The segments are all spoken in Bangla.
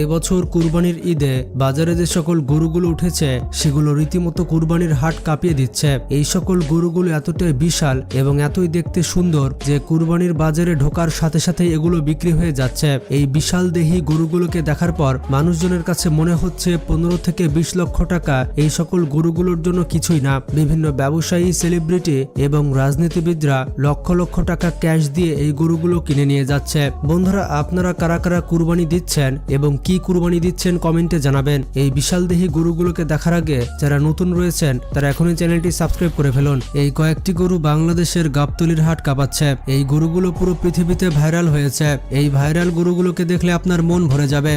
এবছর কুরবানির ঈদে বাজারে যে সকল গরুগুলো উঠেছে সেগুলো রীতিমতো কুরবানির হাট কাঁপিয়ে দিচ্ছে। এই সকল গরুগুলো এতটাই বিশাল এবং এতই দেখতে সুন্দর যে কুরবানির বাজারে ঢোকার সাথে সাথে এগুলো বিক্রি হয়ে যাচ্ছে। এই বিশাল দেহী গরুগুলোকে দেখার পর মানুষজনের কাছে মনে হচ্ছে 15 থেকে 20 লক্ষ টাকা এই সকল গরুগুলোর জন্য কিছুই না। বিভিন্ন ব্যবসায়ী, সেলিব্রিটি এবং রাজনীতিবিদরা লক্ষ লক্ষ টাকা ক্যাশ দিয়ে এই গরুগুলো কিনে নিয়ে যাচ্ছে। বন্ধুরা, আপনারা কারা কারা কুরবানি দিচ্ছেন এবং কি কুরবানি দিচ্ছেন কমেন্টে জানাবেন। এই বিশাল দেহী গরুগুলোকে দেখার আগে যারা নতুন রয়েছেন তারা এখনই চ্যানেলটি সাবস্ক্রাইব করে ফেলুন। এই কয়েকটি গরু বাংলাদেশের গাবতলীর হাট কাঁপাচ্ছে। এই গরুগুলো পুরো পৃথিবীতে ভাইরাল হয়েছে। এই ভাইরাল গরুগুলোকে দেখলে আপনার মন ভরে যাবে।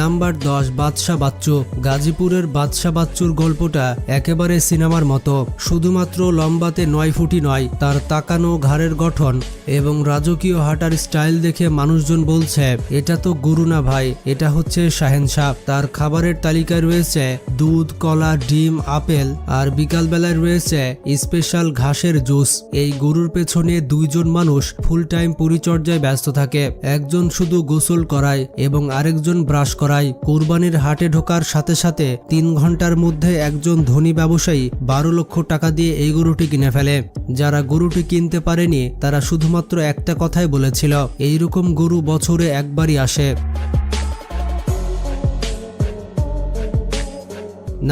নাম্বার 10, বাদশা বাচ্চু। গাজীপুরের বাদশা বাচ্চুর গল্পটা একেবারে সিনেমার মতো। শুধুমাত্র লম্বাতে 9 ফুটই নয়, তার তাকানো ঘাড়ের গঠন এবং রাজকীয় হাঁটার স্টাইল দেখে মানুষজন বলছে এটা তো গরু না ভাই, এটা হচ্ছে শাহেনশাহ। তার খাবারের তালিকায় রয়েছে দুধ, কলা, ডিম, আপেল আর বিকালবেলায় রয়েছে স্পেশাল ঘাসের জুস। এই গরুর পেছনে 2 জন মানুষ ফুল টাইম পরিচর্যায় ব্যস্ত থাকে। একজন শুধু গোসল করায় এবং আরেকজন ব্রাশ করায়। কুরবানির হাটে ঢোকার সাথে সাথে 3 ঘন্টার মধ্যে একজন ধনী ব্যবসায়ী 12 লক্ষ টাকা দিয়ে এই গরুটি কিনে ফেলে। যারা গরুটি কিনতে পারেনি তারা শুধুমাত্র একটা কথাই বলেছিল, এইরকম গরু বছরে একবারই আসে।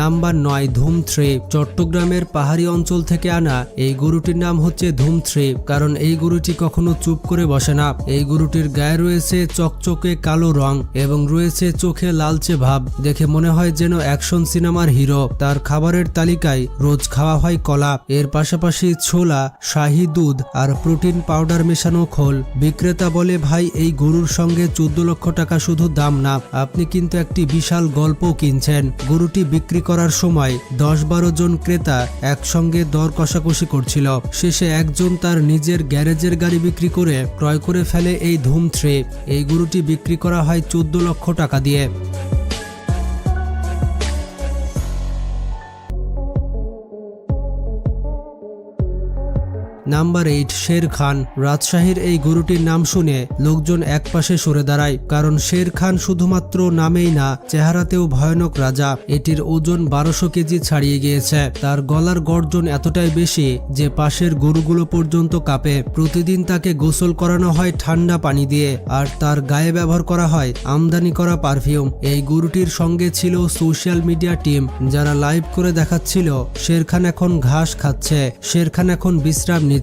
নাম্বার 9, ধুম 3। চট্টগ্রামের পাহাড়ি অঞ্চল থেকে আনা এই গরুটির নাম হচ্ছে ধুম 3, কারণ এই গরুটি কখনো চুপ করে বসে না। এই গরুটির গায়ে রয়েছে চকচকে কালো রং এবং রয়েছে চোখে লালচে ভাব, দেখে মনে হয় যেন অ্যাকশন সিনেমার হিরো। তার খাবারের তালিকায় রোজ খাওয়া হয় কলা, এর পাশাপাশি ছোলা, শাহী দুধ আর প্রোটিন পাউডার মেশানো খোল। বিক্রেতা বলে ভাই এই গরুর সঙ্গে 14 লক্ষ টাকা শুধু দাম না, আপনি কিন্তু একটি বিশাল গল্প কিনছেন। গরুটি বিক্রি করার সময় 10-12 জন ক্রেতা একসঙ্গে দর কষাকষি করছিল। শেষে একজন তার নিজের গ্যারেজের গাড়ি বিক্রি করে ক্রয় করে ফেলে এই ধুম 3। এই গরুটি বিক্রি করা হয় 14 লক্ষ টাকা দিয়ে। নাম্বার 8, শের খান। রাজশাহীর এই গরুটির নাম শুনে লোকজন একপাশে সরে দাঁড়ায়, কারণ শের খান শুধুমাত্র নামেই না, চেহারাতেও ভয়ানক রাজা। এটির ওজন 1200 কেজি ছাড়িয়ে গিয়েছে। তার গলার গর্জন এতটাই বেশি যে পাশের গরুগুলো পর্যন্ত কাঁপে। প্রতিদিন তাকে গোসল করানো হয় ঠান্ডা পানি দিয়ে আর তার গায়ে ব্যবহার করা হয় আমদানি করা পারফিউম। এই গরুটির সঙ্গে ছিল সোশ্যাল মিডিয়া টিম, যারা লাইভ করে দেখাচ্ছিল শের খান এখন ঘাস খাচ্ছে, শের খান এখন বিশ্রাম নিচ্ছে।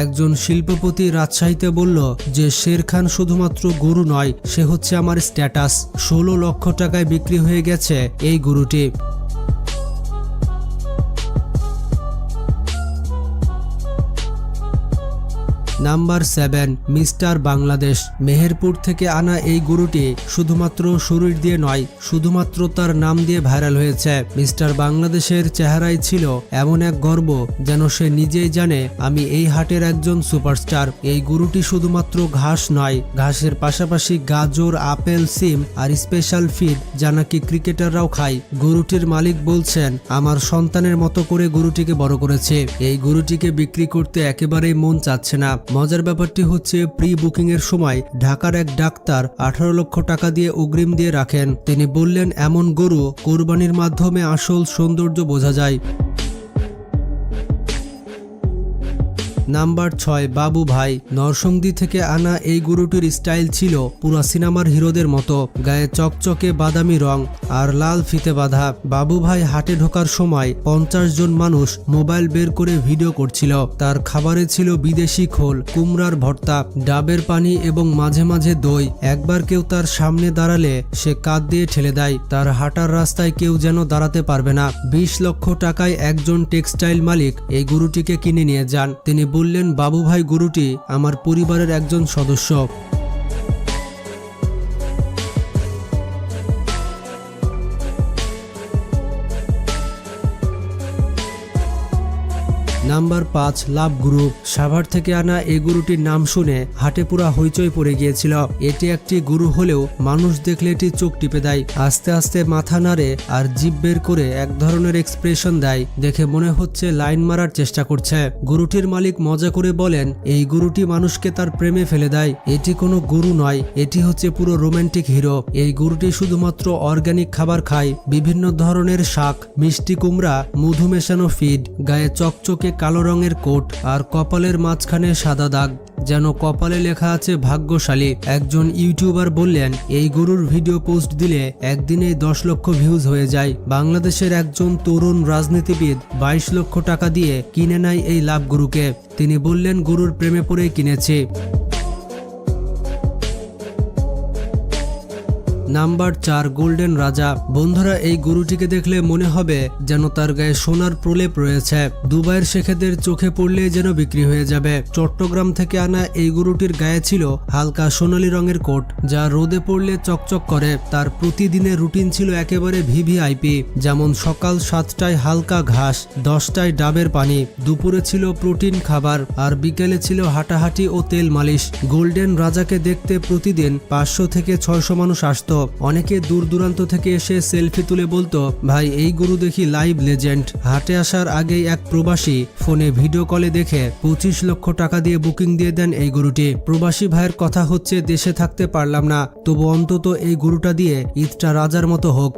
একজন শিল্পপতি রাজশাহীতে বলল যে শের খান শুধুমাত্র গরু নয়, সে হচ্ছে আমার স্ট্যাটাস। 16 লক্ষ টাকায় বিক্রি হয়ে গেছে এই গরুটি। Number 7, mister Bangladesh. মেহেরপুর থেকে আনা এই গরুটি শুধুমাত্র শরীর দিয়ে নয়, শুধুমাত্র তার নাম দিয়ে ভাইরাল হয়েছে। মিস্টার বাংলাদেশের চেহারায় ছিল এমন এক গর্ব যেন সে নিজেই জানে আমি এই হাটের একজন সুপারস্টার। এই গরুটি শুধুমাত্র ঘাস নয়, ঘাসের পাশাপাশি গাজর, আপেল, সিম আর স্পেশাল ফিড যা নাকি ক্রিকেটাররাও খায়। গরুটির মালিক বলছেন আমার সন্তানের মতো করে গরুটিকে বড় করেছে। এই গরুটিকে বিক্রি করতে একেবারেই মন চাচ্ছে না। মজার ব্যাপারটি হচ্ছে প্রি বুকিং এর সময় ঢাকার এক ডাক্তার 18 লক্ষ টাকা দিয়ে অগ্রিম দিয়ে রাখেন। তিনি বললেন এমন গরু কোরবানির মাধ্যমে আসল সৌন্দর্য বোঝা যায়। নাম্বার 6, বাবু ভাই। নরসিংদী থেকে আনা এই গরুটির স্টাইল ছিল পুরো সিনেমার হিরোদের মতো, গায়ে চকচকে বাদামি রং আর লাল ফিতে বাঁধা। বাবু ভাই হাটে ঢোকার সময় 50 জন মানুষ মোবাইল বের করে ভিডিও করছিল। তার খাবারে ছিল বিদেশি খোল, কুমড়ার ভর্তা, ডাবের পানি এবং মাঝে মাঝে দই। একবার কেউ তার সামনে দাঁড়ালে সে কাঁধ দিয়ে ঠেলে দেয়। তার হাঁটার রাস্তায় কেউ যেন দাঁড়াতে পারবে না। 20 লক্ষ টাকায় একজন টেক্সটাইল মালিক এই গরুটিকে কিনে নিয়ে যান। তিনি বললেন বাবু ভাই গরুটি আমার পরিবারের একজন সদস্য। নাম্বার 5, লাভ গুরু। সাভার থেকে আনা এই গরুটির নাম শুনে হাটে পুরা হইচই পড়ে গিয়েছিল। এটি একটি গরু হলেও মানুষ দেখলে এটি চোখ টিপে দেয়, আস্তে আস্তে মাথা নাড়ে আর জিভ বের করে এক ধরনের এক্সপ্রেশন দেয়। দেখে মনে হচ্ছে লাইন মারার চেষ্টা করছে। গরুটির মালিক মজা করে বলেন, এই গরুটি মানুষকে তার প্রেমে ফেলে দেয়। এটি কোনো গরু নয়, এটি হচ্ছে পুরো রোমান্টিক হিরো। এই গরুটি শুধুমাত্র অর্গানিক খাবার খায়, বিভিন্ন ধরনের শাক, মিষ্টি কুমড়া, মধু মেশানো ফিড, গায়ে চকচকে কালো রঙের কোট আর কপালের মাঝখানে সাদা দাগ, যেন কপালে লেখা আছে ভাগ্যশালী। একজন ইউটিউবার বললেন, এই গরুর ভিডিও পোস্ট দিলে একদিনেই 10 লক্ষ ভিউজ হয়ে যায়। বাংলাদেশের একজন তরুণ রাজনীতিবিদ 22 লক্ষ টাকা দিয়ে কিনে নেয় এই লাভ গরুকে। তিনি বললেন, গরুর প্রেমে পড়েই কিনেছি। নাম্বার 4, গোল্ডেন রাজা। বন্ধুরা, এই গরুটিকে দেখলে মনে হবে যেন তার গায়ে সোনার প্রলেপ রয়েছে। দুবাইয়ের শেখেদের চোখে পড়লে যেন বিক্রি হয়ে যাবে। চট্টগ্রাম থেকে আনা এই গরুটির গায়ে ছিল হালকা সোনালী রঙের কোট, যা রোদে পড়লে চকচক করে। তার প্রতিদিনের রুটিন ছিল একেবারে ভিভিআইপি, যেমন সকাল 7টায় হালকা ঘাস, 10টায় ডাবের পানি, দুপুরে ছিল প্রোটিন খাবার আর বিকেলে ছিল হাঁটাহাঁটি ও তেল মালিশ। গোল্ডেন রাজাকে দেখতে প্রতিদিন 500 থেকে 600 মানুষ আসতো। অনেকে দূর দূরান্ত থেকে এসে সেলফি তুলে বলতো, ভাই এই গরু দেখি লাইভ লেজেন্ড। হাটে আসার আগেই এক প্রবাসী ফোনে ভিডিও কলে দেখে 25 লক্ষ টাকা দিয়ে বুকিং দিয়ে দেন এই গরুটি। প্রবাসী ভাইয়ের কথা হচ্ছে, দেশে থাকতে পারলাম না, তবু অন্তত এই গরুটা দিয়ে ঈদটা রাজার মতো হোক।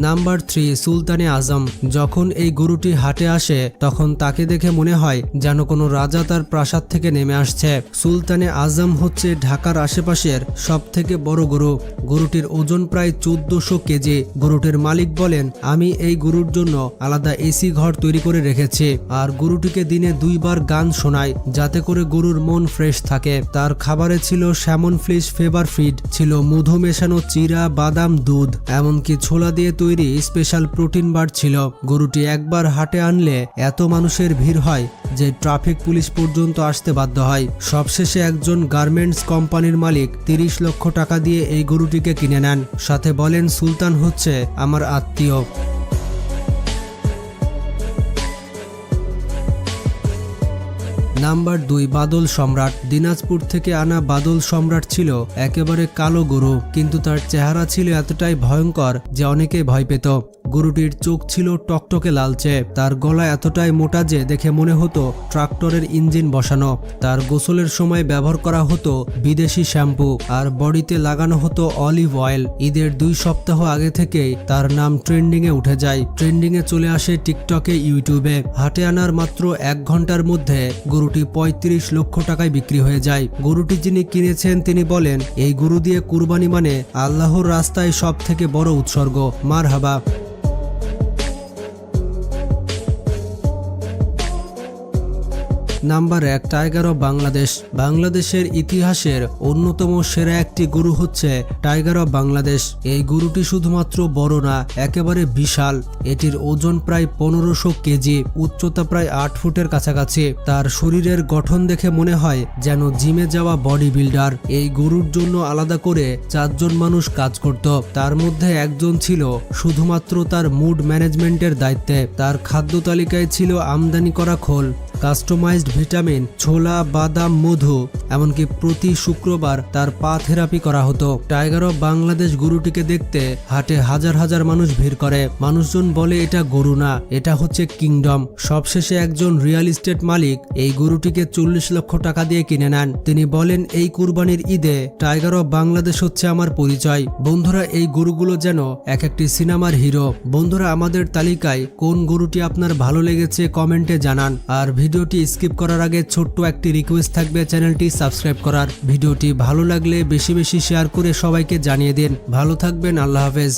নাম্বার 3, সুলতানে আজম। যখন এই গরুটি হাটে আসে তখন তাকে দেখে মনে হয় যেন কোনো রাজা তার প্রাসাদ থেকে নেমে আসছে। সুলতানে আজম হচ্ছে ঢাকার আশেপাশের সব থেকে বড় গরু। গরুটির ওজন প্রায় 1400 কেজি। গরুটির মালিক বলেন, আমি এই গরুর জন্য আলাদা এসি ঘর তৈরি করে রেখেছি আর গরুটিকে দিনে 2 বার গান শোনায়, যাতে করে গরুর মন ফ্রেশ থাকে। তার খাবারে ছিল স্যামন ফিশ ফেভার ফিড, ছিল মধু মেশানো চিরা, বাদাম, দুধ, এমনকি ছোলা দিয়ে তৈরি স্পেশাল প্রোটিন বার ছিল। গরুটি একবার হাটে আনলে এত মানুষের ভিড় হয় যে ট্রাফিক পুলিশ পর্যন্ত আসতে বাধ্য হয়। সবশেষে একজন গার্মেন্টস কোম্পানির মালিক 30 লক্ষ টাকা দিয়ে এই গরুটিকে কিনে নেন, সাথে বলেন, সুলতান হচ্ছে আমার আত্মীয়। নাম্বার 2, বাদল সম্রাট। দিনাজপুর থেকে আনা বাদল সম্রাট ছিল একেবারে কালো গরু, কিন্তু তার চেহারা ছিল এতটাই ভয়ঙ্কর যে অনেকে ভয় পেত। গরুটির চোখ ছিল টকটকে লালচে, তার গলা এতটাই মোটা যে দেখে মনে হতো ট্রাক্টরের ইঞ্জিন বসানো। তার গোসলের সময় ব্যবহার করা হতো বিদেশি শ্যাম্পু আর বডিতে লাগানো হতো অলিভ অয়েল। ঈদের 2 সপ্তাহ আগে থেকেই তার নাম ট্রেন্ডিং এ উঠে যায়। ট্রেন্ডিং এ চলে আসে টিকটকে, ইউটিউবে। হাটে আনার মাত্র 1 ঘন্টার মধ্যে গরুটি 35 লক্ষ টাকায় বিক্রি হয়ে যায়। গরুটি যিনি কিনেছেন তিনি বলেন, এই গরু দিয়ে কুরবানি মানে আল্লাহর রাস্তায় সব থেকে বড় উৎসর্গ। মারহাবা। Number 1, tiger of Bangladesh. বাংলাদেশের ইতিহাসের অন্যতম সেরা একটি গরু হচ্ছে টাইগার অফ বাংলাদেশ। এই গরুটি শুধুমাত্র বড় না, একেবারে বিশাল। এটির ওজন প্রায় 1500 কেজি, উচ্চতা প্রায় 8 ফুটের কাছাকাছি। তার শরীরের গঠন দেখে মনে হয় যেন জিমে যাওয়া বডি বিল্ডার। এই গরুর জন্য আলাদা করে 4 জন মানুষ কাজ করত। তার মধ্যে একজন ছিল শুধুমাত্র তার মুড ম্যানেজমেন্টের দায়িত্বে। তার খাদ্য তালিকায় ছিল আমদানি করা খোল, কাস্টমাইজড ভিটামিন, ছোলা, বাদাম, মধু, এমনকি প্রতি শুক্রবার তার পা থেরাপি করা হতো। টাইগার অফ বাংলাদেশ গরুটিকে দেখতে হাটে হাজার হাজার মানুষ ভিড় করে। মানুষজন বলে এটা গরু না, এটা হচ্ছে কিংডম। সবশেষে একজন রিয়েল এস্টেট মালিক এই গরুটিকে 40 লক্ষ টাকা দিয়ে কিনে নেন। তিনি বলেন, এই কুরবানির ঈদে টাইগার অফ বাংলাদেশ হচ্ছে আমার পরিচয়। বন্ধুরা, এই গরুগুলো যেন এক একটি সিনেমার হিরো। বন্ধুরা, আমাদের তালিকায় কোন গরুটি আপনার ভালো লেগেছে কমেন্টে জানান। আর ভিডিওটি স্কিপ করার আগে ছোট্ট একটি রিকোয়েস্ট থাকবে, চ্যানেলটি সাবস্ক্রাইব করার। ভিডিওটি ভালো লাগলে বেশি বেশি শেয়ার করে সবাইকে জানিয়ে দিন। ভালো থাকবেন, আল্লাহ হাফেজ।